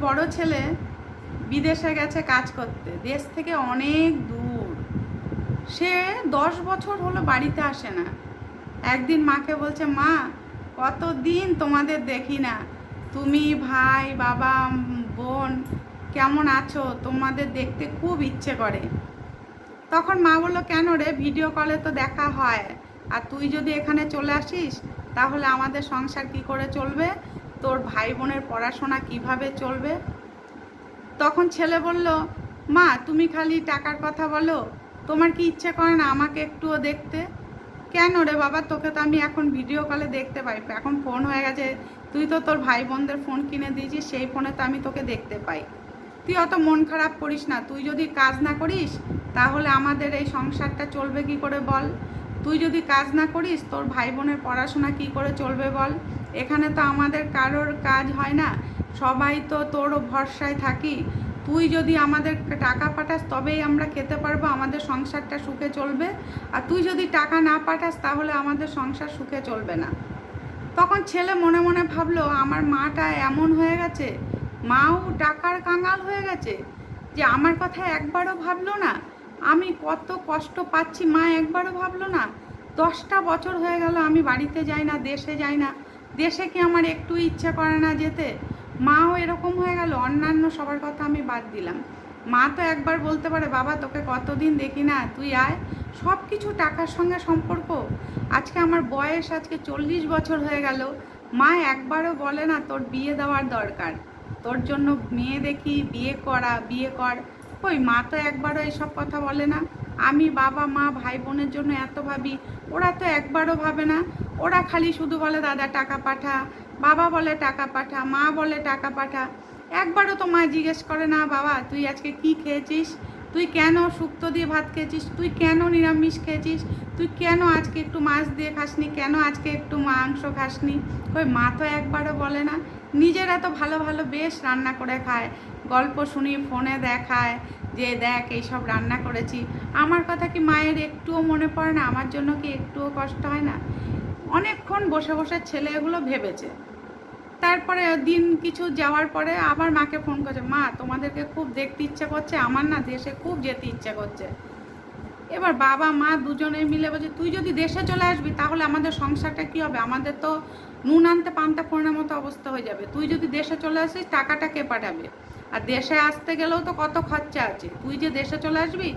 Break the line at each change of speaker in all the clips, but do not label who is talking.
বড় ছেলে বিদেশে গেছে কাজ করতে, দেশ থেকে অনেক দূর। সে 10 বছর হলো বাড়িতে আসে না। একদিন মাকে বলছে, মা কতদিন তোমাদের দেখি না, তুমি ভাই বাবা বোন কেমন আছো, তোমাদের দেখতে খুব ইচ্ছে করে। তখন মা বললো, কেন রে, ভিডিও কলে তো দেখা হয়, আর তুই যদি এখানে চলে আসিস তাহলে আমাদের সংসার কি করে চলবে, তোর ভাই বোনের পড়াশোনা কিভাবে চলবে। তখন ছেলে বলল, মা তুমি খালি টাকার কথা বলো, তোমার কি ইচ্ছে করে না আমাকে একটুও দেখতে? কেন রে বাবা, তোকে তো আমি এখন ভিডিও কলে দেখতে পাই, এখন ফোন হয়ে গেছে, তুই তো তোর ভাই বোনদের ফোন কিনে দিয়েছিস, সেই ফোনে তো আমি তোকে দেখতে পাই। তুই অত মন খারাপ করিস না, তুই যদি কাজ না করিস তাহলে আমাদের এই সংসারটা চলবে কি করে বল? তুই যদি কাজ না করিস তোর ভাই বোনের পড়াশোনা কি করে চলবে বল? এখানে তো আমাদের কারোর কাজ হয় না, সবাই তো তোরও ভরসায় থাকি। তুই যদি আমাদের টাকা পাঠাস তবেই আমরা খেতে পারবো, আমাদের সংসারটা সুখে চলবে। আর তুই যদি টাকা না পাঠাস তাহলে আমাদের সংসার সুখে চলবে না। তখন ছেলে মনে মনে ভাবলো, আমার মাটা এমন হয়ে গেছে, মাও টাকার কাঙাল হয়ে গেছে, যে আমার কথা একবারও ভাবলো না। আমি কত কষ্ট পাচ্ছি, মা একবারও ভাবলো না। 10টা বছর হয়ে গেল আমি বাড়িতে যাই না, দেশে যাই না, দেশে কি আমার একটু ইচ্ছা করে না যেতে? মাও এরকম হয়ে গেল। অন্যান্য সবার কথা আমি বাদ দিলাম, মা তো একবার বলতে পারে, বাবা তোকে কতদিন দেখি না, তুই আয়। সব কিছু টাকার সঙ্গে সম্পর্ক। আজকে আমার বয়স আজকে 40 বছর হয়ে গেল, মা একবারও বলে না তোর বিয়ে দেওয়ার দরকার, তোর জন্য মেয়ে দেখি, বিয়ে করা, বিয়ে কর। কই, মা তো একবারও এসব কথা বলে না। আমি বাবা মা ভাই বোনের জন্য এত ভাবি, ওরা তো একবারও ভাবে না। ওরা খালি শুধু বলে দাদা টাকা পাঠা, বাবা বলে টাকা পাঠা, মা বলে টাকা পাঠা। একবারও তো মা জিজ্ঞেস করে না, বাবা তুই আজকে কি খেয়েছিস, তুই কেন শুক্তো দিয়ে ভাত খেয়েছিস, তুই কেন নিরামিষ খেয়েছিস, তুই কেন আজকে একটু মাছ দিয়ে খাসনি, কেন আজকে একটু মাংস খাসনি? ওই মা তো একবারও বলে না। নিজেরা তো ভালো ভালো বেশ রান্না করে খায়, গল্প শুনি, ফোনে দেখায় যে দেখ এইসব রান্না করেছি। আমার কথা কি মায়ের একটুও মনে পড়ে না? আমার জন্য কি একটুও কষ্ট হয় না? অনেকক্ষণ বসে বসে ছেলে এগুলো ভেবেছে। তারপরে দিন কিছু যাওয়ার পরে আবার মাকে ফোন করছে, মা তোমাদেরকে খুব দেখতে ইচ্ছে করছে, আমার না দেশে খুব যেতে ইচ্ছে করছে। এবার বাবা মা দুজনে মিলে বলছে, তুই যদি দেশে চলে আসবি তাহলে আমাদের সংসারটা কি হবে? আমাদের তো নুন আনতে পান্তা ফোড়নের মতো অবস্থা হয়ে যাবে। তুই যদি দেশে চলে আসিস টাকাটা কে পাঠাবে? আর দেশে আসতে গেলেও তো কত খরচা আছে। তুই যে দেশে চলে আসবি,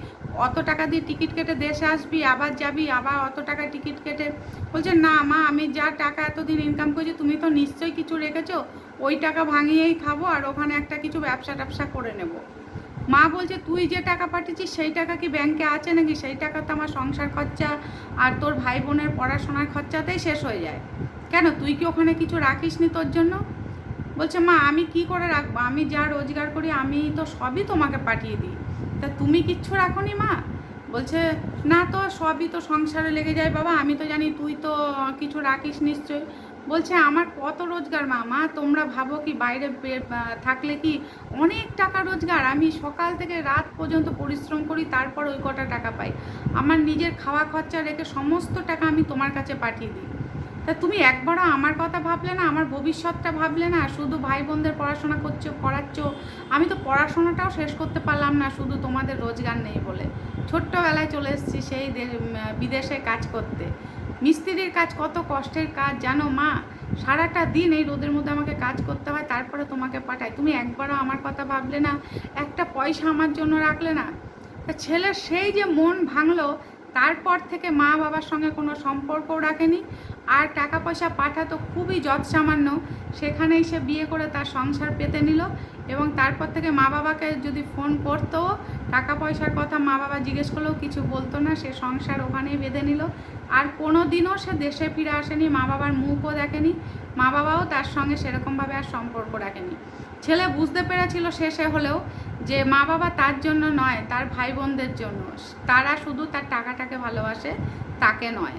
অত টাকা দিয়ে টিকিট কেটে দেশে আসবি, আবার যাবি, আবার অত টাকা টিকিট কেটে। বলছে, না মা, আমি যা টাকা এতদিন ইনকাম করছি তুমি তো নিশ্চয়ই কিছু রেখেছো, ওই টাকা ভাঙিয়েই খাবো, আর ওখানে একটা কিছু ব্যবসা ট্যাবসা করে নেবো। মা বলছে, তুই যে টাকা পাঠিয়েছিস সেই টাকা কি ব্যাংকে আছে নাকি? সেই টাকা তো আমার সংসার খরচা আর তোর ভাই বোনের পড়াশোনার খরচাতেই শেষ হয়ে যায়। কেন, তুই কি ওখানে কিছু রাখিস নি তোর জন্য? বলছে, মা আমি কি করে রাখবো, আমি যা রোজগার করি আমি তো সবই তোমাকে পাঠিয়ে দিই, তা তুমি কিচ্ছু রাখো নি মা? বলছে, না তো সবই তো সংসারে লেগে যায় বাবা, আমি তো জানি তুই তো কিছু রাখিস নিশ্চয়ই। বলছে, আমার কত রোজগার মা, মা তোমরা ভাবো কি বাইরে থাকলে কি অনেক টাকা রোজগার? আমি সকাল থেকে রাত পর্যন্ত পরিশ্রম করি, তারপর ওই কটা টাকা পাই। আমার নিজের খাওয়া খরচা রেখে সমস্ত টাকা আমি তোমার কাছে পাঠিয়ে দিই। তা তুমি একবারও আমার কথা ভাবলে না, আমার ভবিষ্যৎটা ভাবলে না? শুধু ভাই বোনদের পড়াশোনা করাচ্ছ, আমি তো পড়াশোনাটাও শেষ করতে পারলাম না শুধু তোমাদের রোজগার নেই বলে। ছোট্টবেলায় চলে এসেছি সেই বিদেশে কাজ করতে। মিস্ত্রির কাজ কত কষ্টের কাজ জানো মা? সারাটা দিন এই রোদের মধ্যে আমাকে কাজ করতে হয়, তারপরে তোমাকে পাঠায়। তুমি একবারও আমার কথা ভাবলে না, একটা পয়সা আমার জন্য রাখলে না? তা ছেলের সেই যে মন ভাঙলো, তারপর থেকে মা বাবার সঙ্গে কোনো সম্পর্কও রাখেনি, আর টাকা পয়সা পাঠাতো খুবই যৎসামান্য, সেখানেই সে বিয়ে করে তার সংসার পেতে নিল। এবং তারপর থেকে মা বাবাকে যদি ফোন করতো, টাকা পয়সার কথা মা বাবা জিজ্ঞেস করলেও কিছু বলতো না, সে সংসার ওখানেই বেঁধে নিল। আর কোনো দিনও সে দেশে ফিরে আসেনি, মা বাবার মুখও দেখেনি, মা বাবাও তার সঙ্গে সেরকমভাবে আর সম্পর্ক রাখেনি। ছেলে বুঝতে পেরেছিল শেষে হলেও যে মা বাবা তার জন্য নয়, তার ভাই বোনদের জন্য, তারা শুধু তার টাকাটাকে ভালোবাসে, তাকে নয়।